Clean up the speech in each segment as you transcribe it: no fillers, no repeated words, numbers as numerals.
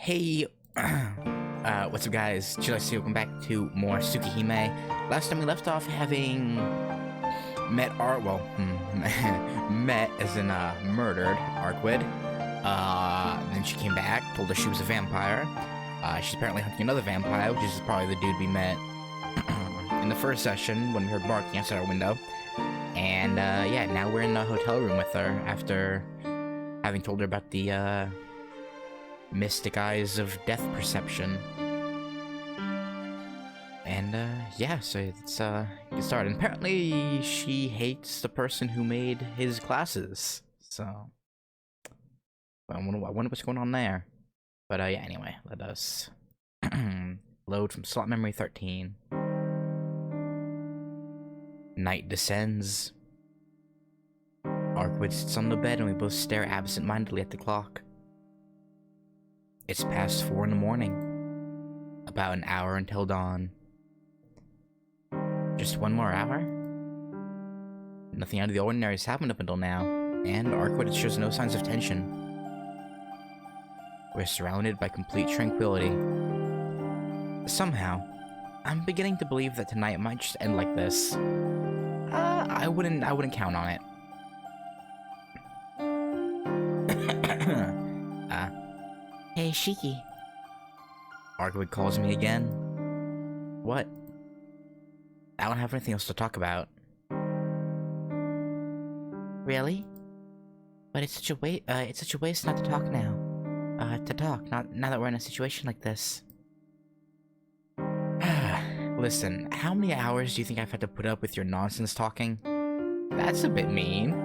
Hey, what's up guys? Welcome back to more Tsukihime. Last time we left off having met met as in, murdered Arcueid. Then she came back, told us she was a vampire. She's apparently hunting another vampire, which is probably the dude we met in the first session when we heard barking outside our window. And, yeah, now we're in the hotel room with her after having told her about the, mystic eyes of death perception. And, yeah, so let's, get started. And apparently, she hates the person who made his glasses. So, I wonder what's going on there. But, yeah, anyway, let us load from slot memory 13. Night descends. Arcueid sits on the bed and we both stare absent-mindedly at the clock. It's past 4 in the morning. About an hour until dawn. Just one more hour? Nothing out of the ordinary has happened up until now, and Arcueid shows no signs of tension. We're surrounded by complete tranquility. Somehow, I'm beginning to believe that tonight might just end like this. I wouldn't count on it. Hey, Shiki. Arcueid calls me again. What? I don't have anything else to talk about. Really? But it's such a waste not to talk now. Not now that we're in a situation like this. Listen, how many hours do you think I've had to put up with your nonsense talking? That's a bit mean.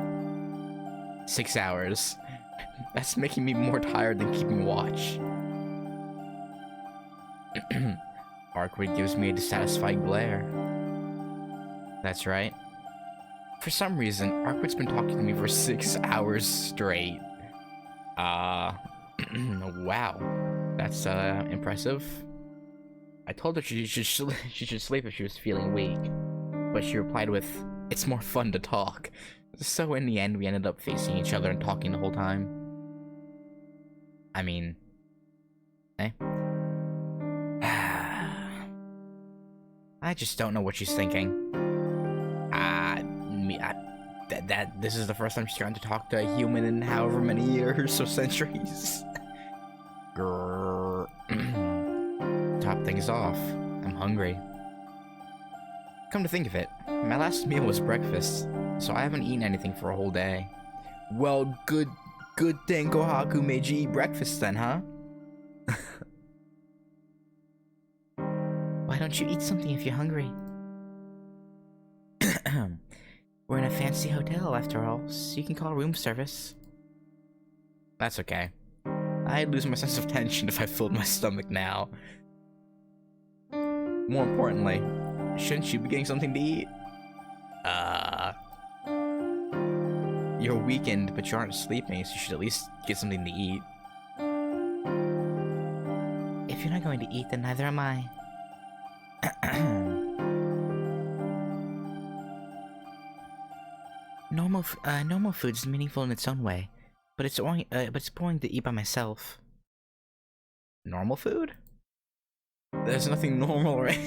6 hours. That's making me more tired than keeping watch. Arcueid gives me a dissatisfied glare. That's right. For some reason, Arcueid's been talking to me for 6 hours straight. Wow. That's, impressive. I told her she should sleep if she was feeling weak. But she replied with, "It's more fun to talk." So in the end, we ended up facing each other and talking the whole time. I mean, eh? I just don't know what she's thinking. This is the first time she's gotten to talk to a human in however many years or centuries. Grrr. Top things off. I'm hungry. Come to think of it, my last meal was breakfast, so I haven't eaten anything for a whole day. Well, good thing Kohaku made you eat breakfast then, huh? Why don't you eat something if you're hungry? We're in a fancy hotel after all, so you can call room service. That's okay. I'd lose my sense of tension if I filled my stomach now. More importantly, shouldn't you be getting something to eat? You're weakened, but you aren't sleeping, so you should at least get something to eat. If you're not going to eat, then neither am I. Normal food is meaningful in its own way, but it's boring to eat by myself. Normal food? There's nothing normal, right?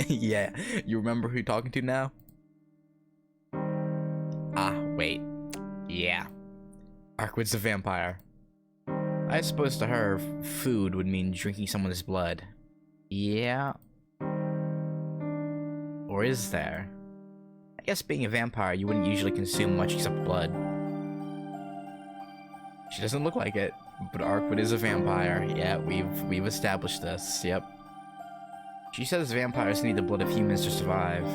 Yeah, you remember who you're talking to now? Wait. Yeah. Arcueid's a vampire. I suppose to her, food would mean drinking someone's blood. Yeah. Or is there? I guess being a vampire, you wouldn't usually consume much except blood. She doesn't look like it, but Arcueid is a vampire. Yeah, we've established this. Yep. She says vampires need the blood of humans to survive.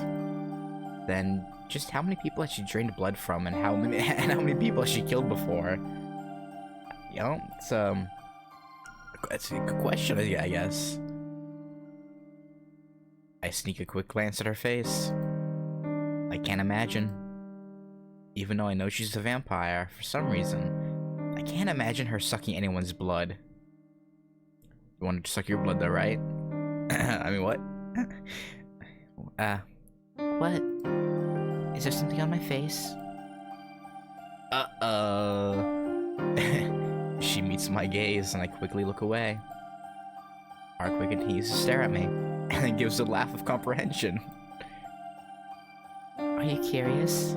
Then, just how many people has she drained blood from, and how many people has she killed before? You know, it's a good question, I guess. I sneak a quick glance at her face. I can't imagine. Even though I know she's a vampire, for some reason, I can't imagine her sucking anyone's blood. You wanted to suck your blood though, right? I mean, what? What? Is there something on my face? She meets my gaze and I quickly look away. Arcueid continues to stare at me, and then gives a laugh of comprehension. Are you curious?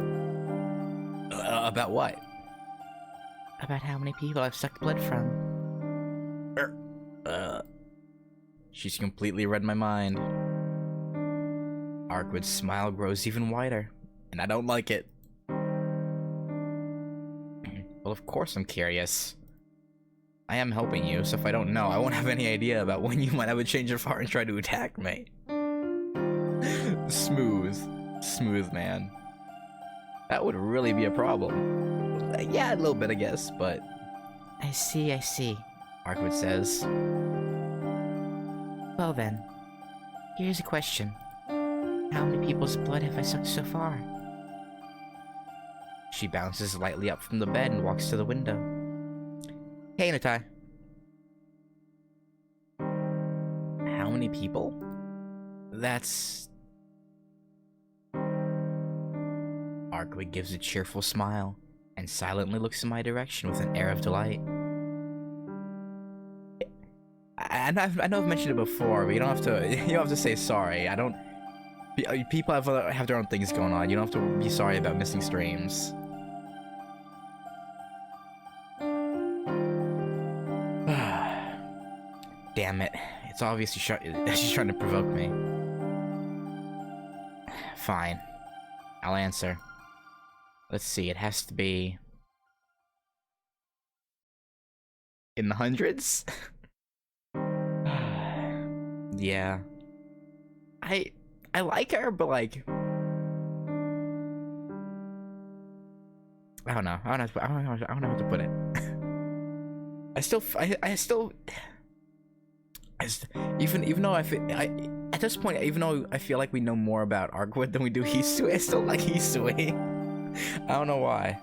About what? About how many people I've sucked blood from. She's completely read my mind. Arcueid's smile grows even wider, and I don't like it. Well, of course I'm curious. I am helping you, so if I don't know, I won't have any idea about when you might have a change of heart and try to attack me. Smooth. Smooth, man. That would really be a problem. Yeah, a little bit, I guess, but... I see, Arcueid says. Well then, here's a question. How many people's blood have I sucked so far? She bounces lightly up from the bed and walks to the window. Hey, Natai. How many people? That's... Arcueid gives a cheerful smile and silently looks in my direction with an air of delight. I know I've mentioned it before, but you don't have to say sorry. I don't... People have their own things going on. You don't have to be sorry about missing streams. Damn it. It's obvious she's trying to provoke me. Fine. I'll answer. Let's see, it has to be... in the hundreds? Yeah. I like her, but like... I don't know. I don't know how to put it. Even though at this point, even though I feel like we know more about Arcueid than we do Hisui, I still like Hisui. I don't know why.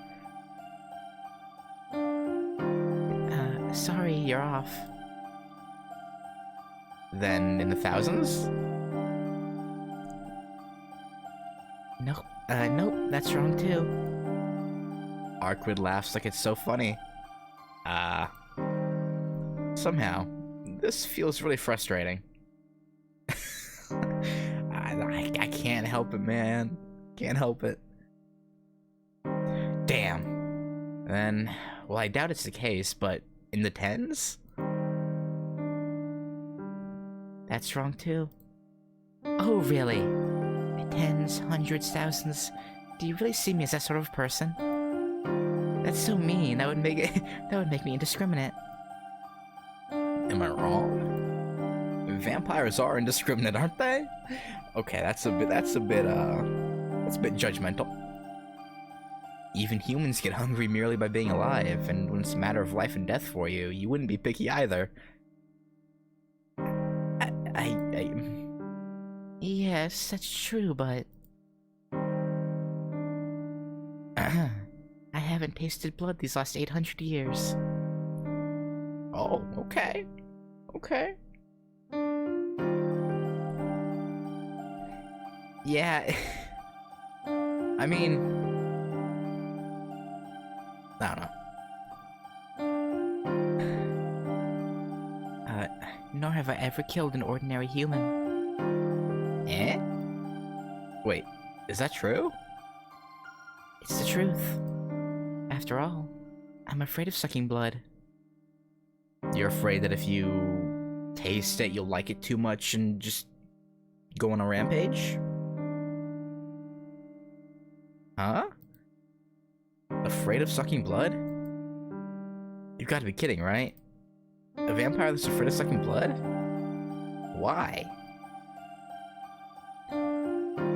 Sorry, you're off. Then in the thousands? Nope, that's wrong too. Arcueid laughs like it's so funny. Somehow, this feels really frustrating. I can't help it, man. Can't help it. Damn. Then, well, I doubt it's the case, but in the tens? That's wrong too. Oh, really? Tens, hundreds, thousands. Do you really see me as that sort of person? That's so mean. That would make me indiscriminate. Am I wrong? Vampires are indiscriminate, aren't they? Okay, that's a bit judgmental. Even humans get hungry merely by being alive, and when it's a matter of life and death for you, you wouldn't be picky either. Yes, that's true, but... I haven't tasted blood these last 800 years. Oh, okay. Okay. Yeah. I mean... I don't know. Nor have I ever killed an ordinary human. Eh? Wait, is that true? It's the truth. After all, I'm afraid of sucking blood. You're afraid that if you taste it, you'll like it too much and just go on a rampage? Huh? Afraid of sucking blood? You've got to be kidding, right? A vampire that's afraid of sucking blood? Why?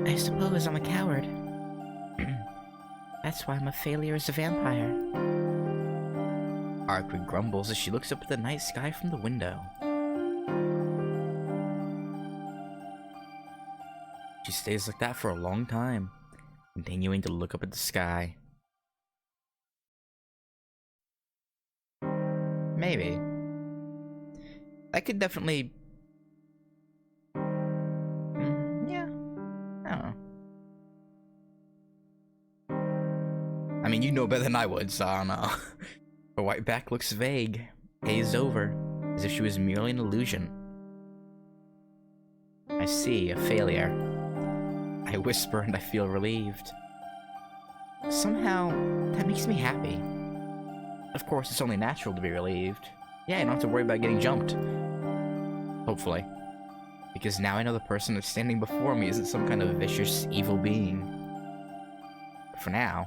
I suppose I'm a coward. That's why I'm a failure as a vampire. Arcueid grumbles as she looks up at the night sky from the window. She stays like that for a long time, continuing to look up at the sky. Maybe. I could definitely... yeah. I don't know. I mean, you know better than I would, so I don't know. Her white back looks vague, hazed over, as if she was merely an illusion. see, a failure. I whisper and I feel relieved. Somehow, that makes me happy. Of course, it's only natural to be relieved. Yeah, I don't have to worry about getting jumped. Hopefully. Because now I know the person that's standing before me isn't some kind of vicious, evil being. But for now,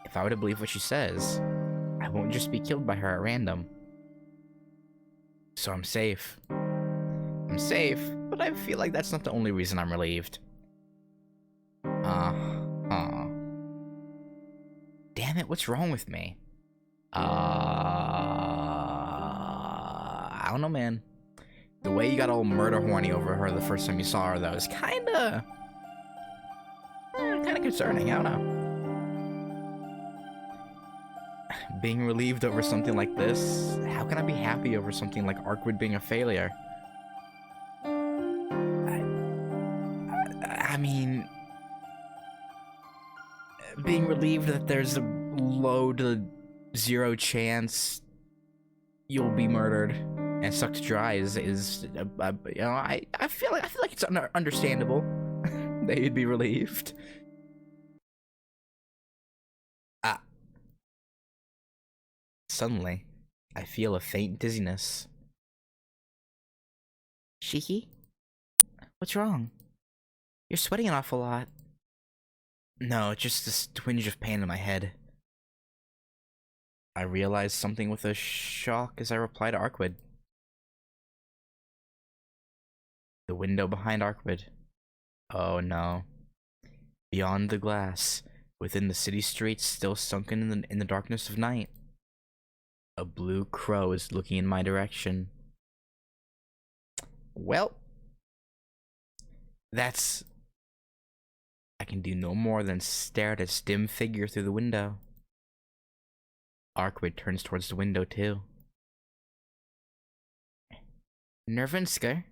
if I were to believe what she says, I won't just be killed by her at random. So I'm safe. I'm safe, but I feel like that's not the only reason I'm relieved. Damn it, what's wrong with me? I don't know, man. The way you got all murder horny over her the first time you saw her, though, is kinda concerning, I don't know. Being relieved over something like this, how can I be happy over something like Arcueid being a failure? I mean, being relieved that there's a low to zero chance you'll be murdered and sucked dry is you know, I feel like it's understandable that you'd be relieved. Suddenly, I feel a faint dizziness. Shiki? What's wrong? You're sweating an awful lot. No, just this twinge of pain in my head. I realized something with a shock as I reply to Arcueid. The window behind Arcueid. Oh no. Beyond the glass, within the city streets still sunken in the darkness of night, a blue crow is looking in my direction. Well, I can do no more than stare at its dim figure through the window. Arcueid turns towards the window too. Nervensker?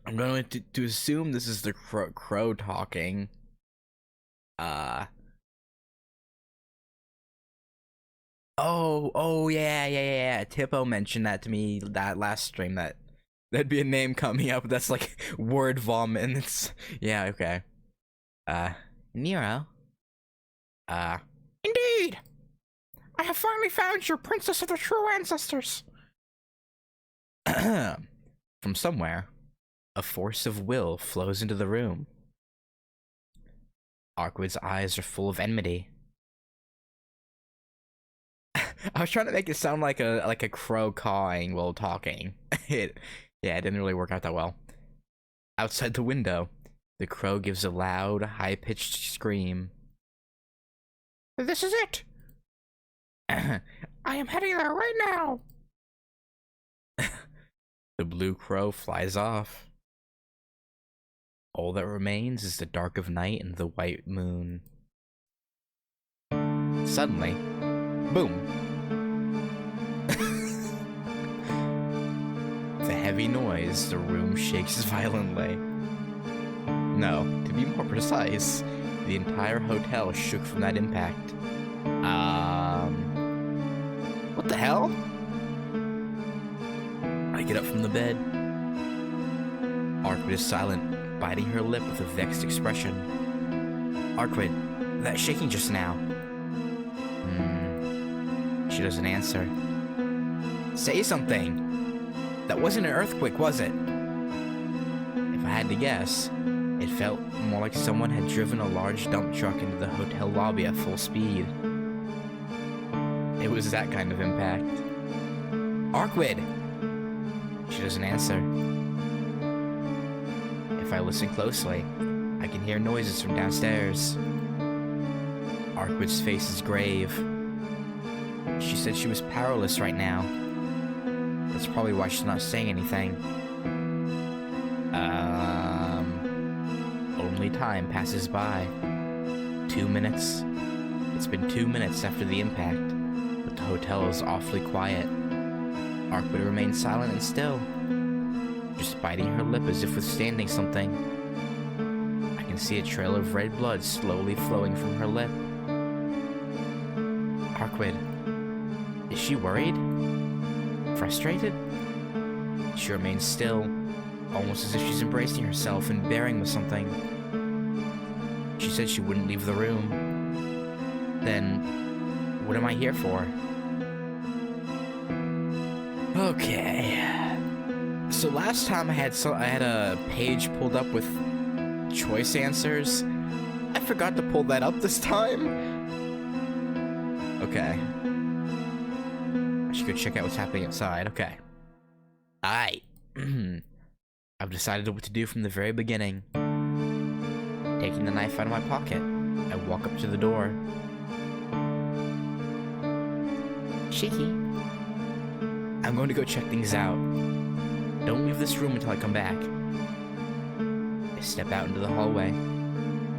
I'm going to assume this is the crow talking. Oh yeah. Tippo mentioned that to me that last stream, that'd be a name coming up that's like word vomit, and it's yeah, okay. Nero? Indeed! I have finally found your princess of the true ancestors! From somewhere, a force of will flows into the room. Arcueid's eyes are full of enmity. I was trying to make it sound like a crow cawing while talking. It didn't really work out that well. Outside the window, the crow gives a loud, high-pitched scream. This is it! I am heading there right now! The blue crow flies off. All that remains is the dark of night and the white moon. Suddenly, boom! With a heavy noise, the room shakes violently. No, to be more precise, the entire hotel shook from that impact. What the hell? I get up from the bed. Arcueid is silent, biting her lip with a vexed expression. Arcueid, that shaking just now. She doesn't answer. Say something! That wasn't an earthquake, was it? If I had to guess, it felt more like someone had driven a large dump truck into the hotel lobby at full speed. It was that kind of impact. Arcueid! She doesn't answer. If I listen closely, I can hear noises from downstairs. Arcueid's face is grave. She said she was powerless right now. That's probably why she's not saying anything. Only time passes by. 2 minutes. It's been 2 minutes after the impact, but the hotel is awfully quiet. Arcueid remains silent and still, just biting her lip as if withstanding something. I can see a trail of red blood slowly flowing from her lip. Arcueid. Is she worried? Frustrated? She remains still, almost as if she's embracing herself and bearing with something. She said she wouldn't leave the room. Then, what am I here for? Okay. So last time I had a page pulled up with choice answers. I forgot to pull that up this time. Okay. I should go check out what's happening outside. Okay. Aight. I've decided what to do from the very beginning. Taking the knife out of my pocket, I walk up to the door. Shiki. I'm going to go check things out. Don't leave this room until I come back. I step out into the hallway,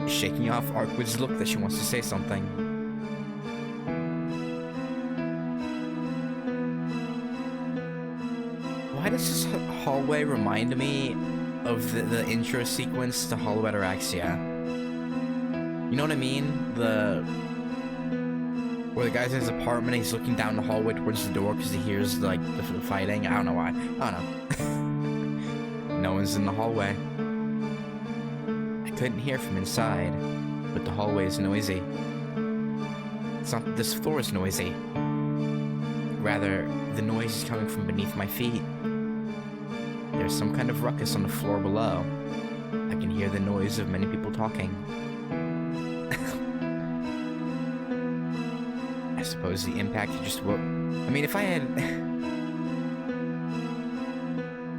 shaking off Arcueid's look that she wants to say something. Why does this hallway remind me of the intro sequence to Hollow Ataraxia? You know what I mean? Where the guy's in his apartment and he's looking down the hallway towards the door because he hears like the fighting. I don't know why. I don't know. No one's in the hallway. I couldn't hear from inside, but the hallway is noisy. It's not that this floor is noisy. Rather, the noise is coming from beneath my feet. There's some kind of ruckus on the floor below. I can hear the noise of many people talking. I suppose the impact just woke... I mean, if I had...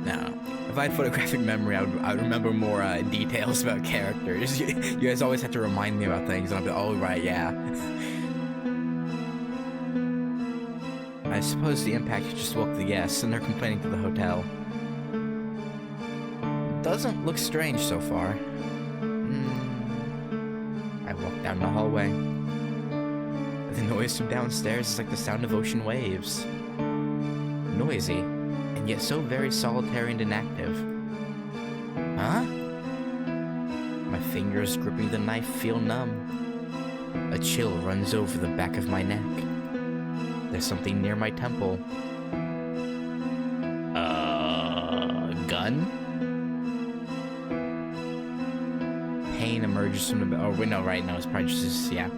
No. If I had photographic memory, I would remember more details about characters. You guys always have to remind me about things, and I'll be, oh, right, yeah. I suppose the impact just woke the guests, and they're complaining to the hotel. Doesn't look strange so far. I walk down the hallway. The noise from downstairs is like the sound of ocean waves. Noisy, and yet so very solitary and inactive. Huh? My fingers gripping the knife feel numb. A chill runs over the back of my neck. There's something near my temple. Gun? Pain emerges from the... Oh, wait, no, right, no, it's probably just, yeah.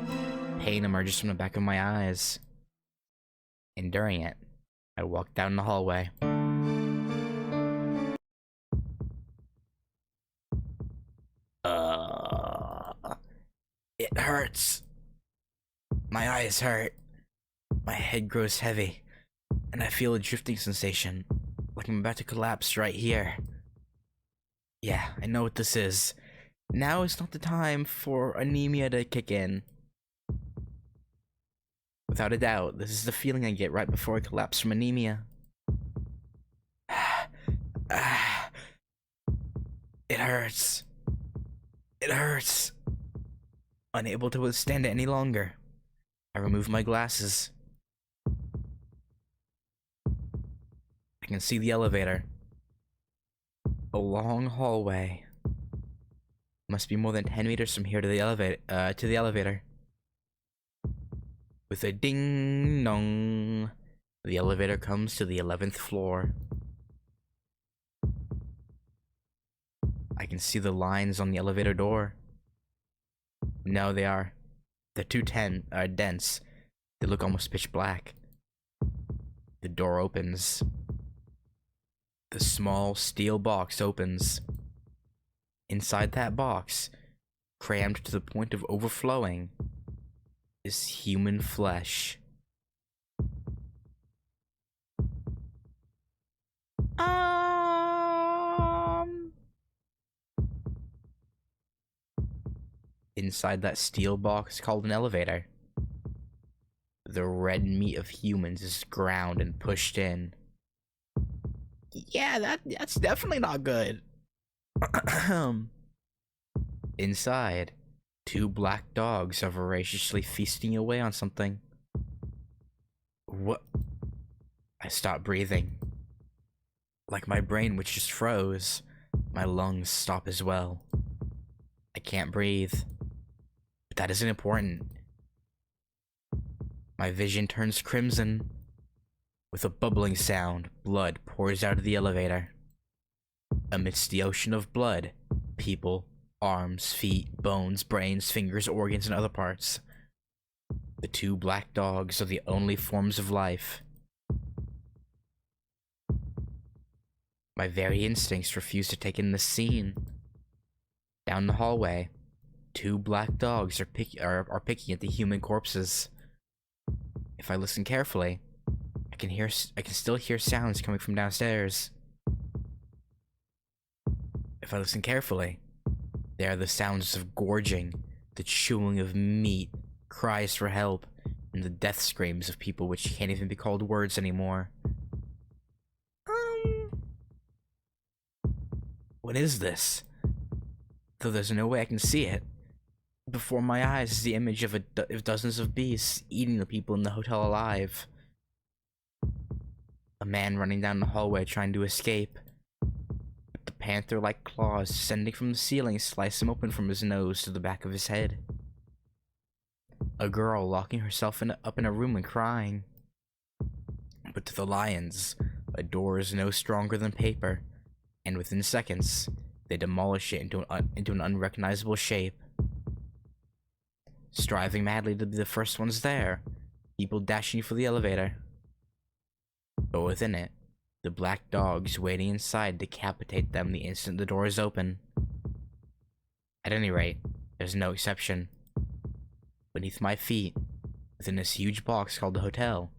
Pain emerges from the back of my eyes. Enduring it, I walk down the hallway. It hurts. My eyes hurt. My head grows heavy, and I feel a drifting sensation, like I'm about to collapse right here. Yeah, I know what this is. Now is not the time for anemia to kick in. Without a doubt, this is the feeling I get right before I collapse from anemia. It hurts. It hurts. Unable to withstand it any longer, I remove my glasses. I can see the elevator. A long hallway. Must be more than 10 meters from here to the elevator. With a ding dong, the elevator comes to the 11th floor. I can see the lines on the elevator door. No, they're too dense. They look almost pitch black. The door opens. The small steel box opens. Inside that box, crammed to the point of overflowing, is human flesh. Inside that steel box called an elevator, the red meat of humans is ground and pushed in. Yeah, that's definitely not good. Inside, two black dogs are voraciously feasting away on something. What? I stop breathing. Like my brain, which just froze, my lungs stop as well. I can't breathe. But that isn't important. My vision turns crimson. With a bubbling sound, blood pours out of the elevator. Amidst the ocean of blood, people, arms, feet, bones, brains, fingers, organs, and other parts. The two black dogs are the only forms of life. My very instincts refuse to take in the scene. Down the hallway, two black dogs are picking at the human corpses. If I listen carefully, I can still hear sounds coming from downstairs. If I listen carefully, they are the sounds of gorging, the chewing of meat, cries for help, and the death screams of people which can't even be called words anymore. What is this? Though there's no way I can see it. Before my eyes is the image of dozens of beasts eating the people in the hotel alive. A man running down the hallway trying to escape. But the panther-like claws descending from the ceiling slice him open from his nose to the back of his head. A girl locking herself up in a room and crying. But to the lions, a door is no stronger than paper, and within seconds, they demolish it into an unrecognizable shape. Striving madly to be the first ones there, people dashing for the elevator. But within it, the black dogs waiting inside decapitate them the instant the door is open. At any rate, there's no exception. Beneath my feet, within this huge box called the hotel,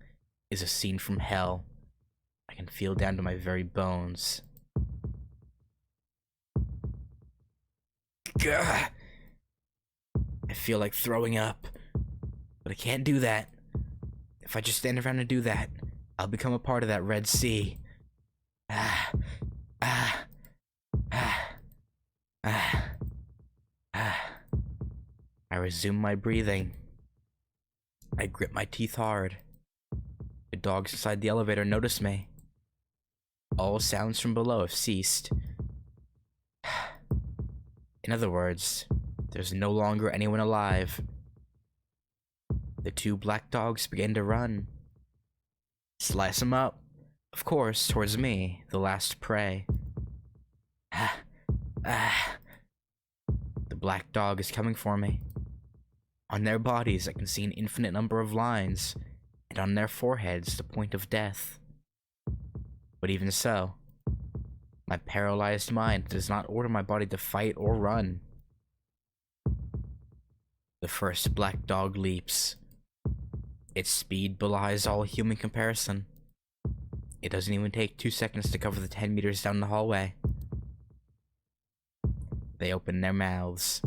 is a scene from hell. I can feel down to my very bones. Gah! I feel like throwing up, but I can't do that. If I just stand around and do that, I'll become a part of that Red Sea. I resume my breathing. I grip my teeth hard. The dogs inside the elevator notice me. All sounds from below have ceased. In other words, there's no longer anyone alive. The two black dogs begin to run. Slice them up, of course, towards me, the last prey. The black dog is coming for me. On their bodies, I can see an infinite number of lines, and on their foreheads, the point of death. But even so, my paralyzed mind does not order my body to fight or run. The first black dog leaps. Its speed belies all human comparison. It doesn't even take 2 seconds to cover the 10 meters down the hallway. They open their mouths.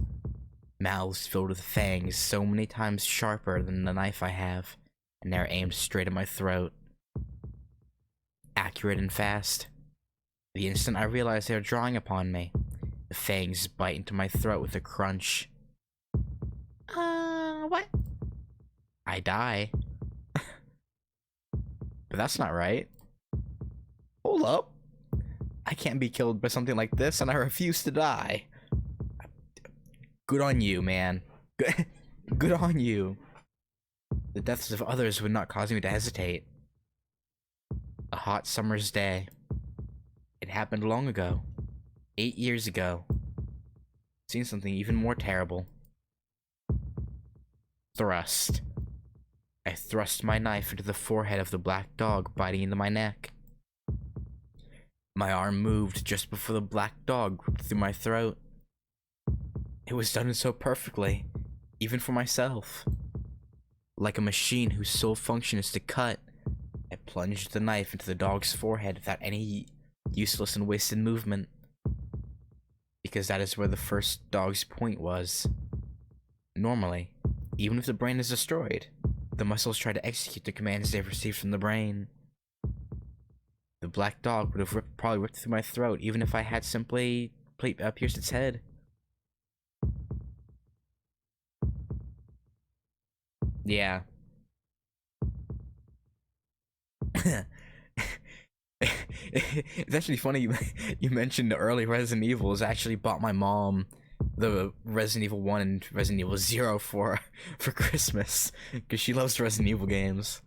Mouths filled with fangs so many times sharper than the knife I have, and they're aimed straight at my throat. Accurate and fast. The instant I realize they are drawing upon me, the fangs bite into my throat with a crunch. What? I die. But that's not right. Hold up. I can't be killed by something like this, and I refuse to die. Good on you, man. Good on you. The deaths of others would not cause me to hesitate. A hot summer's day. It happened long ago. 8 years ago. Seen something even more terrible. Thrust. I thrust my knife into the forehead of the black dog biting into my neck. My arm moved just before the black dog ripped through my throat. It was done so perfectly, even for myself. Like a machine whose sole function is to cut, I plunged the knife into the dog's forehead without any useless and wasted movement. Because that is where the first dog's point was. Normally, even if the brain is destroyed, the muscles try to execute the commands they've received from the brain. The black dog would have probably ripped through my throat even if I had simply pierced its head. Yeah. It's actually funny you mentioned the early Resident Evils. I actually bought my mom the Resident Evil 1 and Resident Evil 0 for Christmas, because she loves Resident Evil games.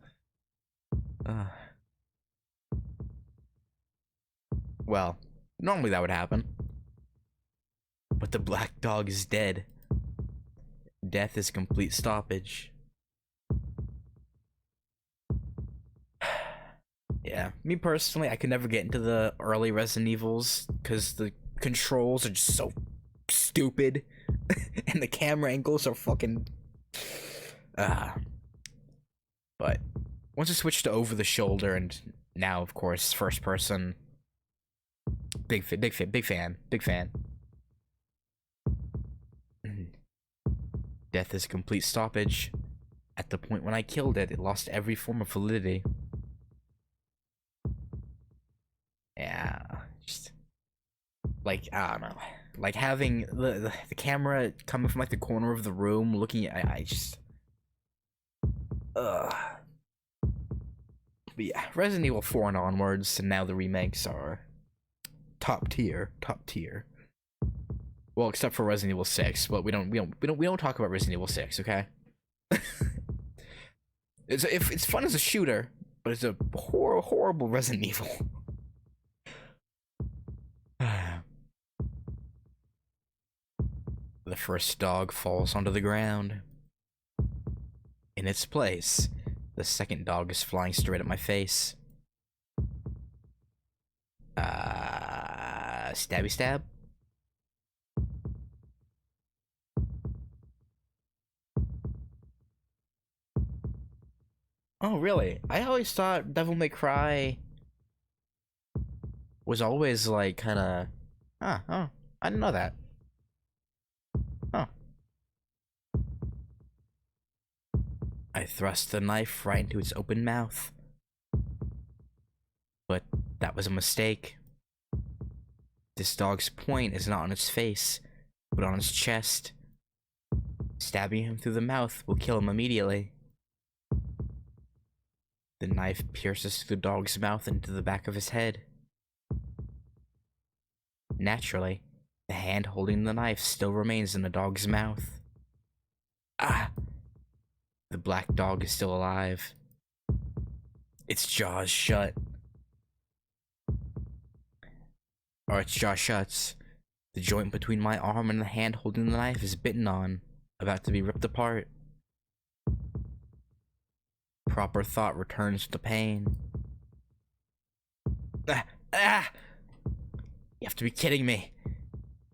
Well, normally that would happen. But the black dog is dead. Death is complete stoppage. Yeah, me personally, I could never get into the early Resident Evils because the controls are just so stupid and the camera angles are fucking but once I switched to over the shoulder and now of course first person, big fan. Death is complete stoppage. At the point when I killed it, it lost every form of validity. Yeah, just like I don't know, like having the camera coming from like the corner of the room, looking at I just but yeah, Resident Evil 4 and onwards, and now the remakes are top tier. Well, except for Resident Evil 6, but we don't talk about Resident Evil 6, okay? It's fun as a shooter, but it's a horrible Resident Evil. The first dog falls onto the ground. In its place, the second dog is flying straight at my face. Stabby stab? Oh, really? I always thought Devil May Cry was always like kinda... oh, I didn't know that. Oh. I thrust the knife right into its open mouth. But that was a mistake. This dog's point is not on its face, but on its chest. Stabbing him through the mouth will kill him immediately. The knife pierces through the dog's mouth into the back of his head. Naturally, the hand holding the knife still remains in the dog's mouth. Ah! The black dog is still alive. Its jaws shut. Or its jaw shuts. The joint between my arm and the hand holding the knife is bitten on, about to be ripped apart. Proper thought returns to pain. Ah! You have to be kidding me.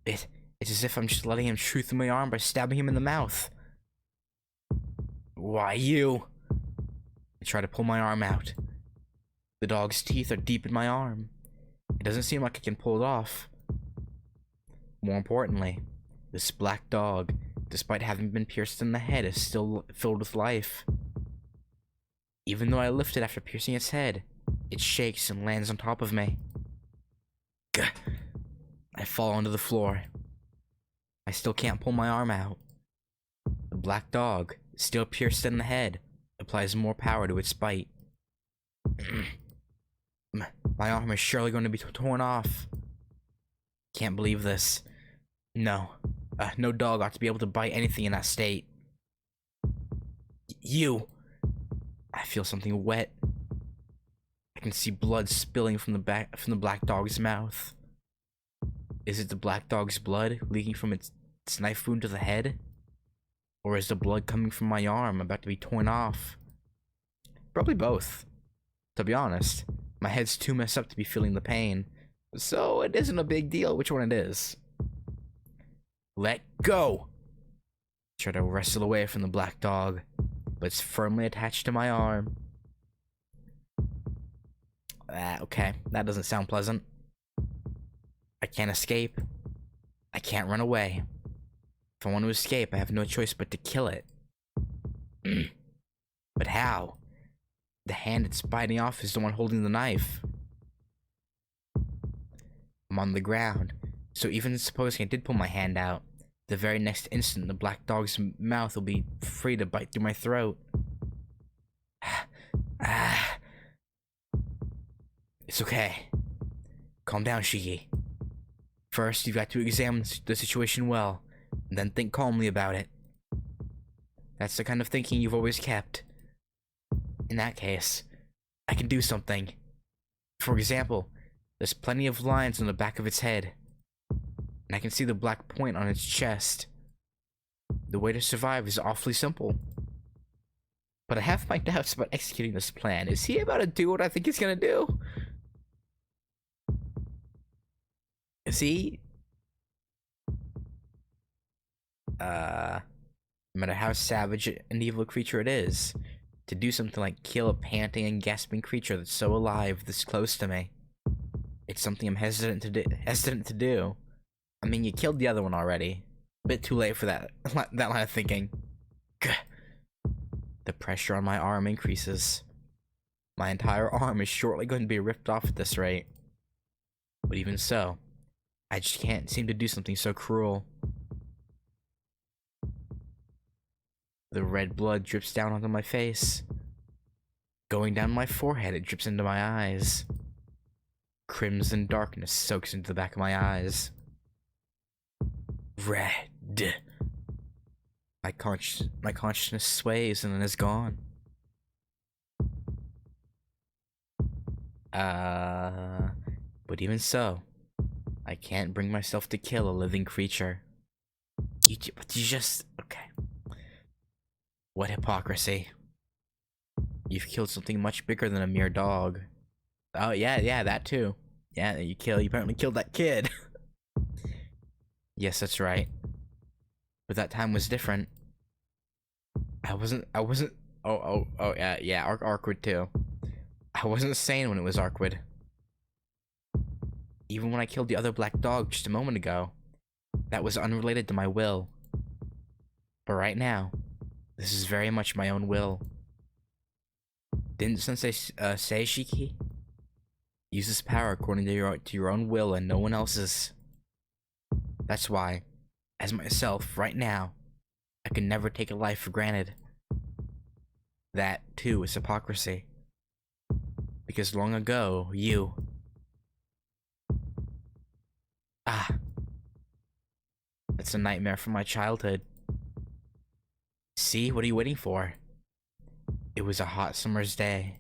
It's as if I'm just letting him chew through my arm by stabbing him in the mouth. Why you? I try to pull my arm out. The dog's teeth are deep in my arm. It doesn't seem like I can pull it off. More importantly, this black dog, despite having been pierced in the head, is still filled with life. Even though I lift it after piercing its head, it shakes and lands on top of me. Gah. I fall onto the floor. I still can't pull my arm out. The black dog, still pierced in the head, applies more power to its bite. My arm is surely going to be torn off. Can't believe this. No. No dog ought to be able to bite anything in that state. You! I feel something wet. I can see blood spilling from the black dog's mouth. Is it the black dog's blood leaking from its knife wound to the head? Or is the blood coming from my arm about to be torn off? Probably both. To be honest, my head's too messed up to be feeling the pain, so it isn't a big deal which one it is. Let go! Try to wrestle away from the black dog, but it's firmly attached to my arm. Okay, that doesn't sound pleasant. I can't escape. I can't run away. If I want to escape, I have no choice but to kill it. But how? The hand it's biting off is the one holding the knife. I'm on the ground, so even supposing I did pull my hand out, the very next instant the black dog's mouth will be free to bite through my throat. It's okay. Calm down, Shiki. First, you've got to examine the situation well. and then think calmly about it. That's the kind of thinking you've always kept. In that case, I can do something. For example, there's plenty of lines on the back of its head, and I can see the black point on its chest. The way to survive is awfully simple. But I have my doubts about executing this plan. Is he about to do what I think he's gonna do? Is he? No matter how savage and evil a creature it is, to do something like kill a panting and gasping creature that's so alive this close to me, it's something I'm hesitant to do. I mean, you killed the other one already. A bit too late for that line of thinking. Gah. The pressure on my arm increases. My entire arm is shortly going to be ripped off at this rate. But even so, I just can't seem to do something so cruel. The red blood drips down onto my face. Going down my forehead, it drips into my eyes. Crimson darkness soaks into the back of my eyes. Red. My consciousness sways and then is gone. But even so, I can't bring myself to kill a living creature. You just... Okay. What hypocrisy. You've killed something much bigger than a mere dog. Oh, yeah, that too. Yeah, you apparently killed that kid. Yes, that's right. But that time was different. I wasn't, yeah, Arcueid too. I wasn't sane when it was Arcueid. Even when I killed the other black dog just a moment ago, that was unrelated to my will. But right now, this is very much my own will. Didn't Sensei say, Shiki? Use this power according to your own will and no one else's. That's why, as myself, right now, I can never take a life for granted. That, too, is hypocrisy. Because long ago, you... That's a nightmare from my childhood. See, what are you waiting for? It was a hot summer's day.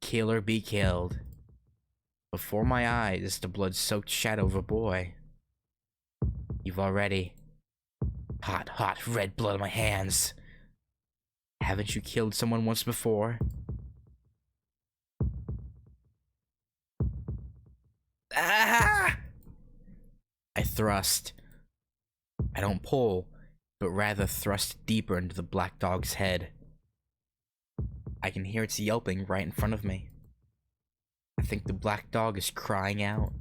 Kill or be killed. Before my eyes, the blood-soaked shadow of a boy. You've already... Hot, red blood on my hands. Haven't you killed someone once before? Ah! I thrust. I don't pull, but rather thrust deeper into the black dog's head. I can hear its yelping right in front of me. I think the black dog is crying out.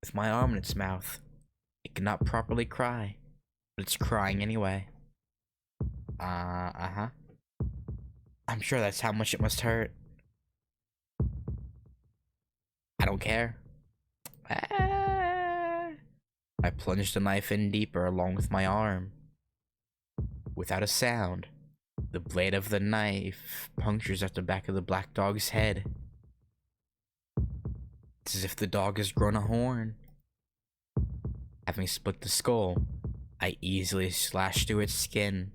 With my arm in its mouth, it cannot properly cry, but it's crying anyway. I'm sure that's how much it must hurt. I don't care. I plunged the knife in deeper along with my arm. Without a sound, the blade of the knife punctures at the back of the black dog's head. It's as if the dog has grown a horn. Having split the skull, I easily slash through its skin.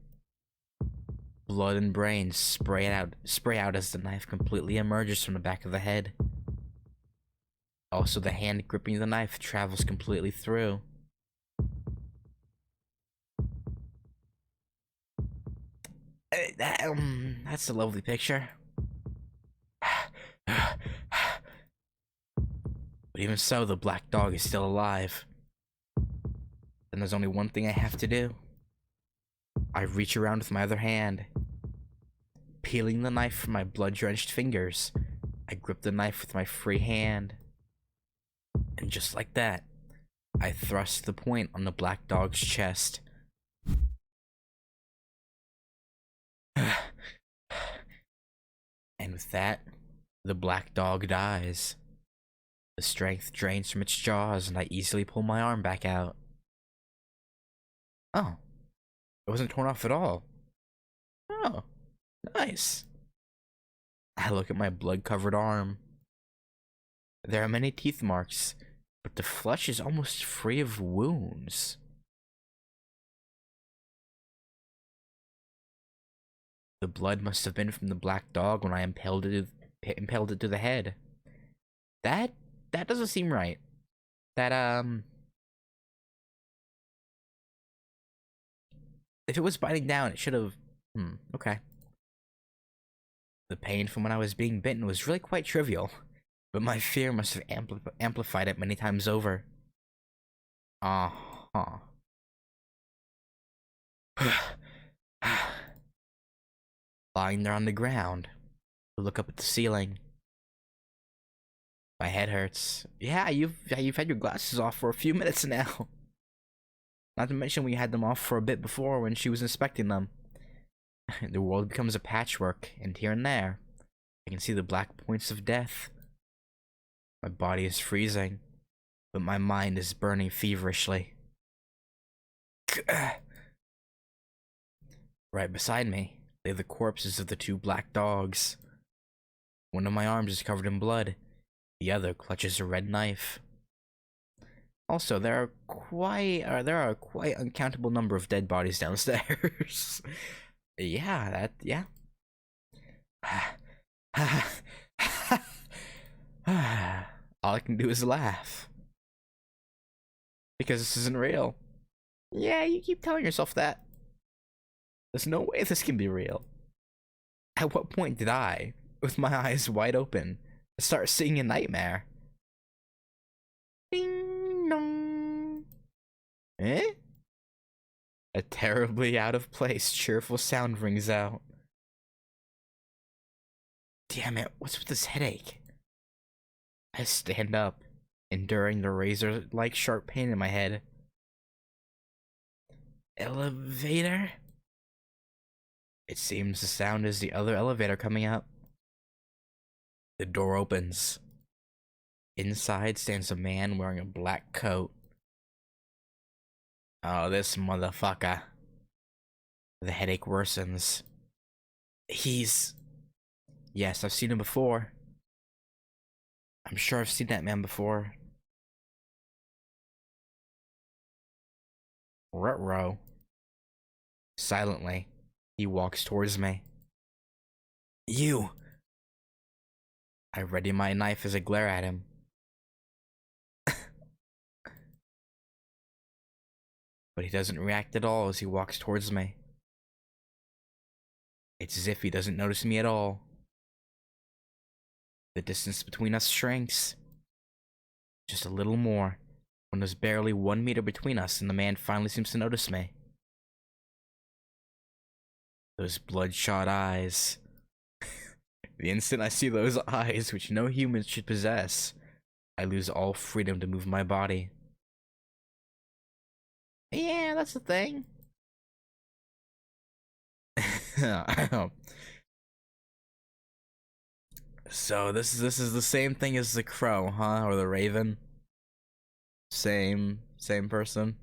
Blood and brains spray out as the knife completely emerges from the back of the head. Also, the hand gripping the knife travels completely through. That's a lovely picture. But even so, the black dog is still alive. Then there's only one thing I have to do. I reach around with my other hand. Peeling the knife from my blood-drenched fingers, I grip the knife with my free hand. And just like that, I thrust the point on the black dog's chest. And with that, the black dog dies. The strength drains from its jaws and I easily pull my arm back out. Oh, it wasn't torn off at all. Oh, nice. I look at my blood-covered arm. There are many teeth marks, but the flesh is almost free of wounds. The blood must have been from the black dog when I impaled it to the head. That doesn't seem right. That if it was biting down, it should have. Okay. The pain from when I was being bitten was really quite trivial, but my fear must have amplified it many times over. Uh-huh. Lying there on the ground, I look up at the ceiling. My head hurts. Yeah, you've had your glasses off for a few minutes now. Not to mention we had them off for a bit before when she was inspecting them. The world becomes a patchwork, and here and there, I can see the black points of death. My body is freezing, but my mind is burning feverishly. Right beside me lay the corpses of the two black dogs. One of my arms is covered in blood. The other clutches a red knife. Also, there are quite uncountable number of dead bodies downstairs. Yeah. All I can do is laugh. Because this isn't real. Yeah, you keep telling yourself that. There's no way this can be real. At what point did I, with my eyes wide open, start seeing a nightmare? Ding dong. Eh? A terribly out of place, cheerful sound rings out. Damn it, what's with this headache? I stand up, enduring the razor-like sharp pain in my head. Elevator? It seems the sound is the other elevator coming up. The door opens. Inside stands a man wearing a black coat. Oh, this motherfucker. The headache worsens. Yes, I've seen him before. I'm sure I've seen that man before. Ruh-roh. Silently, he walks towards me. You! I ready my knife as I glare at him. But he doesn't react at all as he walks towards me. It's as if he doesn't notice me at all. The distance between us shrinks. Just a little more, when there's barely 1 meter between us and the man finally seems to notice me. Those bloodshot eyes. The instant I see those eyes, which no humans should possess, I lose all freedom to move my body. Yeah, that's the thing. So this is the same thing as the crow, huh? Or the raven? Same person.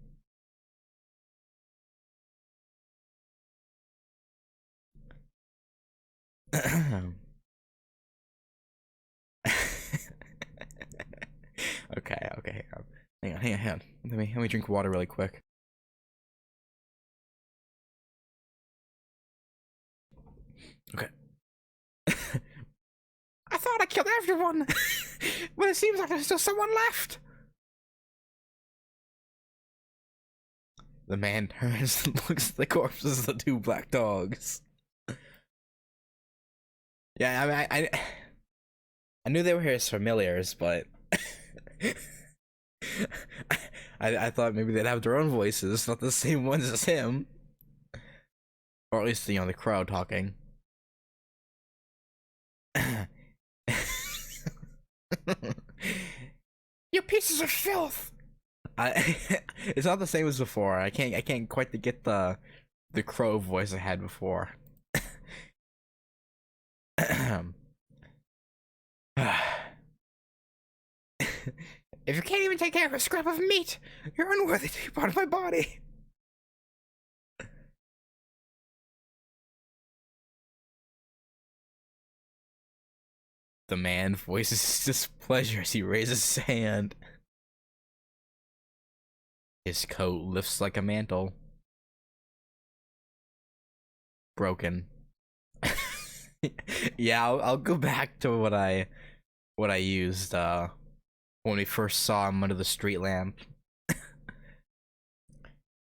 Okay, hang on. Let me drink water really quick. Okay. I thought I killed everyone, but it seems like there's still someone left. The man turns and looks at the corpses of the two black dogs. Yeah, I mean, I knew they were his familiars, but I thought maybe they'd have their own voices, not the same ones as him. Or at least, you know, the crow talking. You pieces of filth! It's not the same as before. I can't quite get the crow voice I had before. If you can't even take care of a scrap of meat, you're unworthy to be part of my body. The man voices his displeasure as he raises his hand. His coat lifts like a mantle. Broken. Yeah, I'll go back to what I used when we first saw him under the street lamp.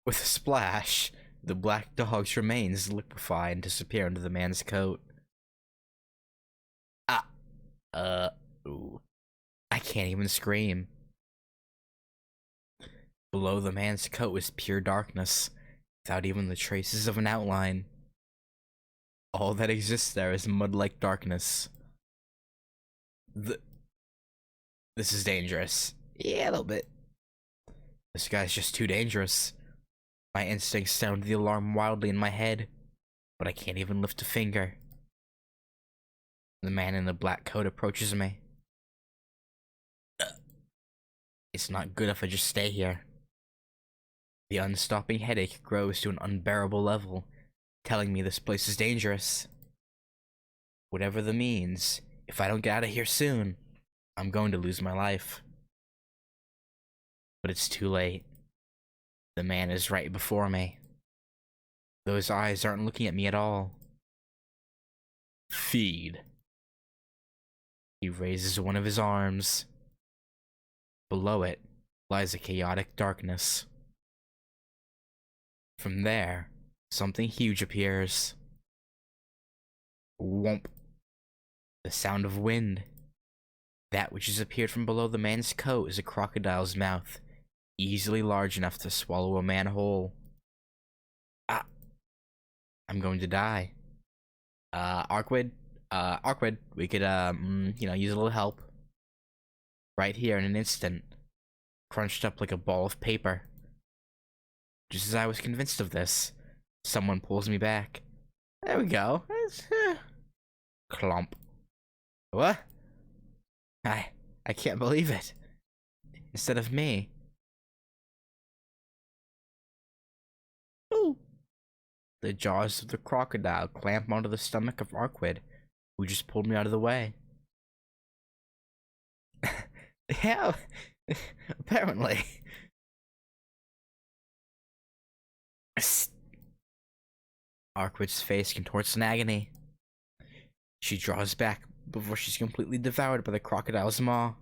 With a splash, the black dog's remains liquefy and disappear under the man's coat. Ah, ooh. I can't even scream. Below the man's coat is pure darkness, without even the traces of an outline. All that exists there is mud-like darkness. This is dangerous. Yeah, a little bit. This guy's just too dangerous. My instincts sound the alarm wildly in my head, but I can't even lift a finger. The man in the black coat approaches me. It's not good if I just stay here. The unstopping headache grows to an unbearable level, telling me this place is dangerous. Whatever the means, if I don't get out of here soon, I'm going to lose my life. But it's too late. The man is right before me. Those eyes aren't looking at me at all. Feed. He raises one of his arms. Below it lies a chaotic darkness. From there, something huge appears. Whomp. The sound of wind. That which has appeared from below the man's coat is a crocodile's mouth, easily large enough to swallow a man whole. Ah! I'm going to die. Arcueid, we could, use a little help. Right here in an instant. Crunched up like a ball of paper. Just as I was convinced of this, someone pulls me back. There we go. Clump. What? I can't believe it. Instead of me. Ooh. The jaws of the crocodile clamp onto the stomach of Arcueid, who just pulled me out of the way. Yeah, apparently. Arcueid's face contorts in agony. She draws back before she's completely devoured by the crocodile's maw.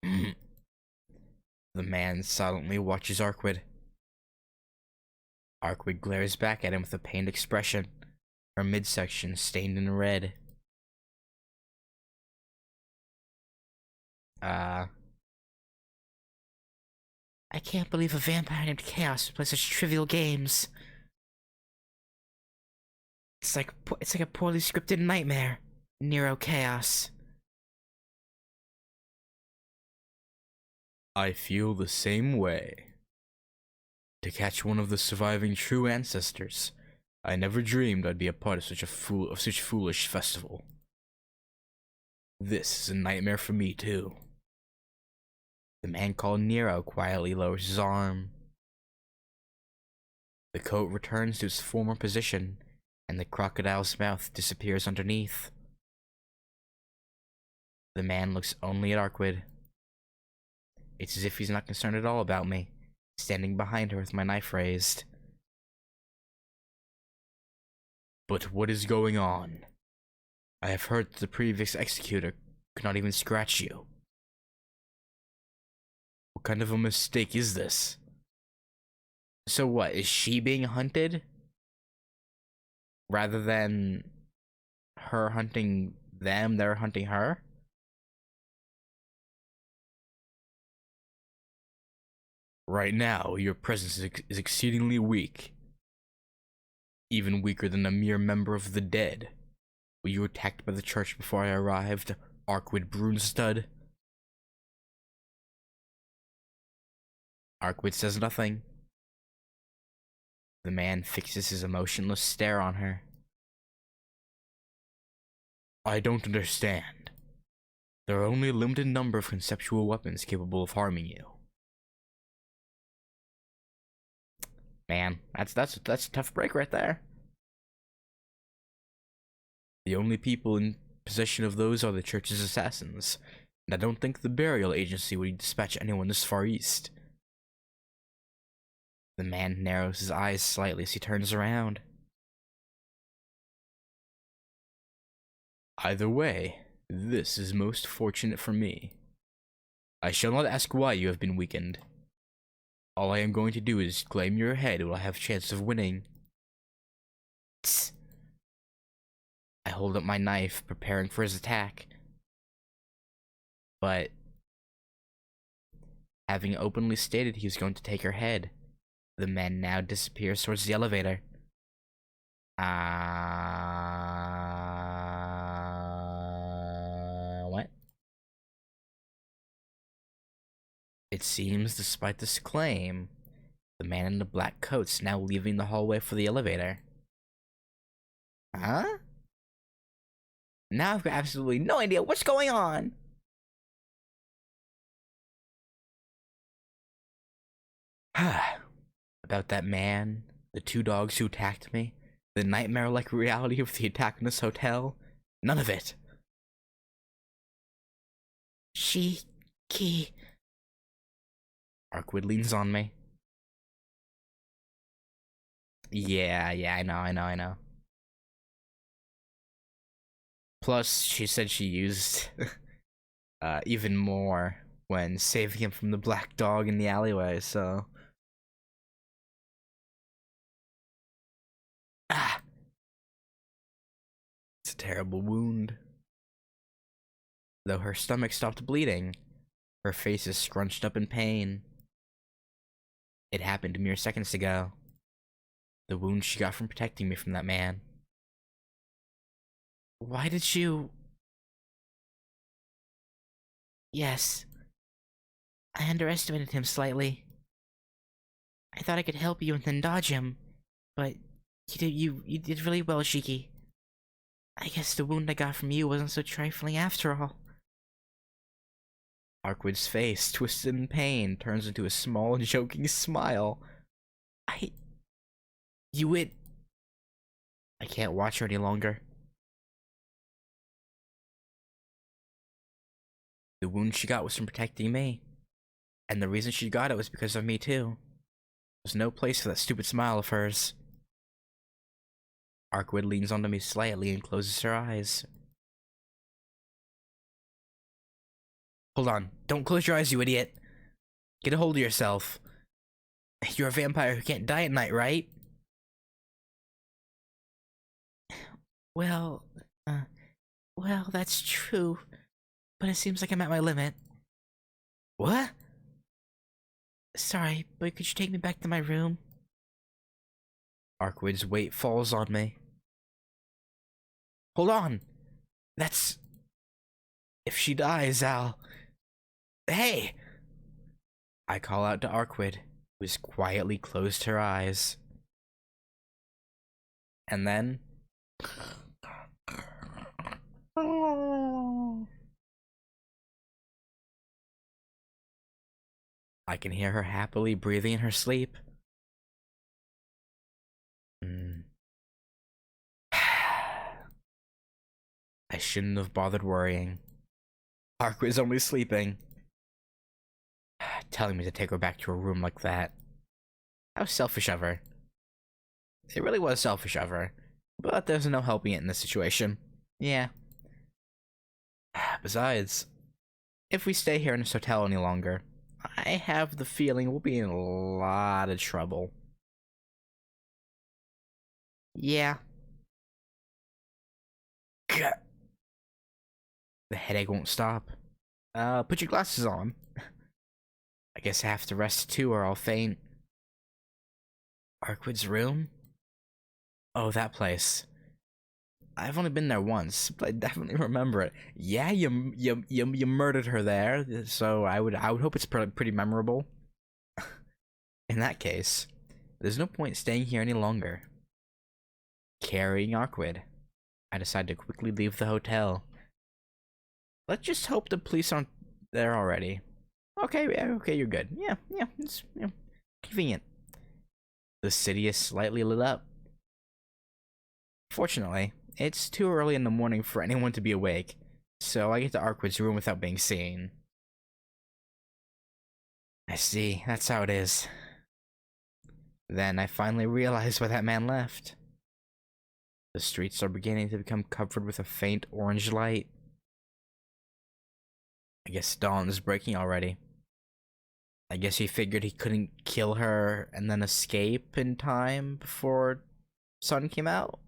The man silently watches Arcueid. Arcueid glares back at him with a pained expression, her midsection stained in red. I can't believe a vampire named Chaos would play such trivial games. It's like a poorly scripted nightmare. Nero Chaos. I feel the same way. To catch one of the surviving true ancestors, I never dreamed I'd be a part of such foolish festival. This is a nightmare for me too. The man called Nero quietly lowers his arm. The coat returns to its former position, and the crocodile's mouth disappears underneath. The man looks only at Arcueid. It's as if he's not concerned at all about me, standing behind her with my knife raised. But what is going on? I have heard that the previous executor could not even scratch you. What kind of a mistake is this? So what, is she being hunted? Rather than her hunting them, they're hunting her? Right now, your presence is exceedingly weak. Even weaker than a mere member of the dead. Were you attacked by the church before I arrived, Arcueid Brunstud? Arcueid says nothing. The man fixes his emotionless stare on her. I don't understand. There are only a limited number of conceptual weapons capable of harming you. Man, that's a tough break right there. The only people in possession of those are the church's assassins, and I don't think the burial agency would dispatch anyone this far east. The man narrows his eyes slightly as he turns around. Either way, this is most fortunate for me. I shall not ask why you have been weakened. All I am going to do is claim your head while I have chance of winning. Tss. I hold up my knife, preparing for his attack. But, having openly stated he was going to take her head, the man now disappears towards the elevator. What? It seems, despite this claim, the man in the black coat's now leaving the hallway for the elevator. Huh? Now I've got absolutely no idea what's going on! About that man, the two dogs who attacked me, the nightmare-like reality of the attack in this hotel, none of it. Shiki. Arcueid leans on me. Yeah, I know. Plus, she said she used even more when saving him from the black dog in the alleyway, so... It's a terrible wound. Though her stomach stopped bleeding, her face is scrunched up in pain. It happened mere seconds ago. The wound she got from protecting me from that man. Why did you... Yes. I underestimated him slightly. I thought I could help you and then dodge him, but you did really well, Shiki. I guess the wound I got from you wasn't so trifling after all. Arcueid's face, twisted in pain, turns into a small, joking smile. I can't watch her any longer. The wound she got was from protecting me. And the reason she got it was because of me too. There's no place for that stupid smile of hers. Arcueid leans onto me slightly and closes her eyes. Hold on. Don't close your eyes, you idiot. Get a hold of yourself. You're a vampire who can't die at night, right? Well, that's true. But it seems like I'm at my limit. What? Sorry, but could you take me back to my room? Arcueid's weight falls on me. Hold on. That's... If she dies, Al... Hey! I call out to Arcueid, who has quietly closed her eyes. And then... I can hear her happily breathing in her sleep. I shouldn't have bothered worrying. Arcueid's only sleeping. Telling me to take her back to her room like that. How selfish of her. It really was selfish of her. But there's no helping it in this situation. Yeah. Besides, if we stay here in this hotel any longer, I have the feeling we'll be in a lot of trouble. Yeah. The headache won't stop. Put your glasses on. I guess I have to rest too or I'll faint. Arcueid's room? Oh, that place. I've only been there once, but I definitely remember it. Yeah, you murdered her there, so I would hope it's pretty memorable. In that case, there's no point staying here any longer. Carrying Arcueid, I decide to quickly leave the hotel. Let's just hope the police aren't there already. Okay, yeah, okay, you're good. Yeah, it's convenient. The city is slightly lit up. Fortunately, it's too early in the morning for anyone to be awake, so I get to Arcueid's room without being seen. I see, that's how it is. Then I finally realized why that man left. The streets are beginning to become covered with a faint orange light. I guess dawn is breaking already. I guess he figured he couldn't kill her and then escape in time before sun came out.